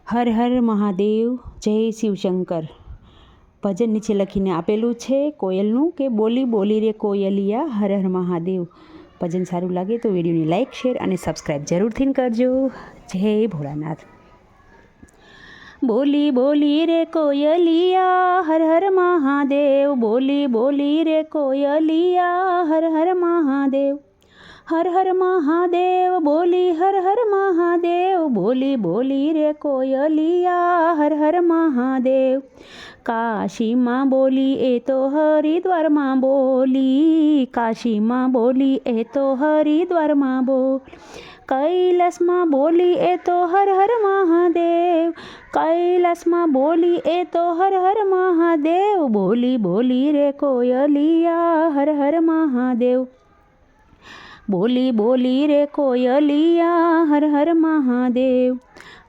હર હર મહાદેવ, જય શિવશંકર. ભજન નીચે લખીને આપેલું છે કોયલનું કે બોલી બોલી રે કોયલિયા હર હર મહાદેવ. ભજન સારું લાગે તો વિડીયોને લાઇક શેર અને સબસ્ક્રાઈબ જરૂરથી કરજો. જય ભોળાનાથ. બોલી બોલી રે કોયલિયા હર હર મહાદેવ, બોલી બોલી રે કોયલિયા હર હર મહાદેવ. હર હર મહાદેવ બોલી હર હર મહાદેવ, બોલી બોલી રે કોયલિયા હર હર મહાદેવ. કાશીમાં બોલી એ તો હરિદ્વારમાં બોલી, કાશીમાં બોલી એ તો હરિદ્વારમાં બોલ. કૈલાસમાં બોલી એ તો હર હર મહાદેવ, કૈલાસમાં બોલી એ તો હર હર મહાદેવ. બોલી બોલી રે કોયલિયા હર હર મહાદેવ, બોલી બોલી રે કોયલિયા હર હર મહાદેવ.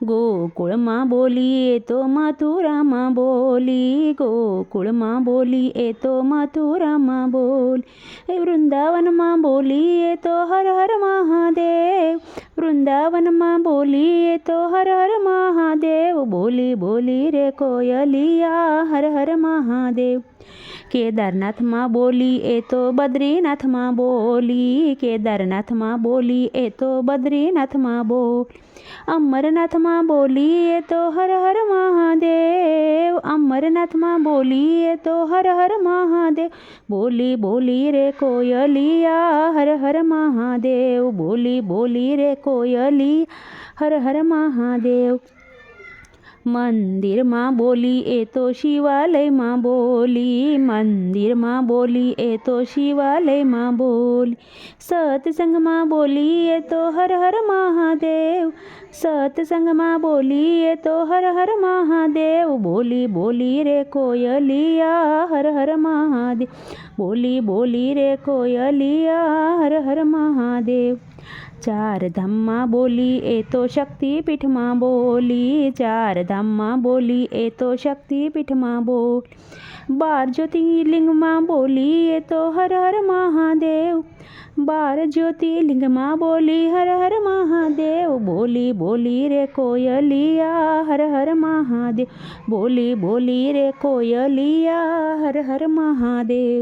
ગોકુળમાં બોલી એ તો મથુરામાં બોલી, ગોકુળમાં બોલી એ તો મથુરામાં બોલી. વૃંદાવનમાં બોલી એ તો હર હર મહાદેવ, વૃંદાવનમાં બોલી એ તો હર હર મહાદેવ. બોલી બોલી રે કોયલિયા હર હર મહાદેવ. કેદારનાથમાં બોલી એ તો બદ્રીનાથમાં બોલી, કેદારનાથમાં બોલી એ તો બદ્રીનાથમાં બોલી. અમરનાથમાં બોલી એ તો હર હર મહાદેવ, અમરનાથમાં બોલી એ તો હર હર મહાદેવ. બોલી બોલી રે કોયલિયા હર હર મહાદેવ, બોલી બોલી રે કોયલિયા હર હર મહાદેવ. મંદિરમાં બોલી એ તો શિવાલયમાં બોલી, મંદિરમાં બોલી એ તો શિવાલયમાં બોલી. સત્સંગમાં બોલી એ તો હર હર મહાદેવ, સત્સંગમાં બોલી એ તો હર હર મહાદેવ. બોલી બોલી રે કોયલિયા હર હર મહાદેવ, બોલી બોલી રે કોયલિયા હર હર મહાદેવ. ચાર ધામમાં બોલી એ તો શક્તિપીઠમાં બોલી, ચાર ધામમાં બોલી એ તો શક્તિપીઠમાં બોલી. 12 જ્યોતિર્લિંગમાં બોલી એ તો હર હર મહાદેવ, 12 જ્યોતિર્લિંગમાં બોલી હર હર મહાદેવ. બોલી બોલી રે કોયલિયા હર હર મહાદેવ, બોલી બોલી રે કોયલિયા હર હર મહાદેવ.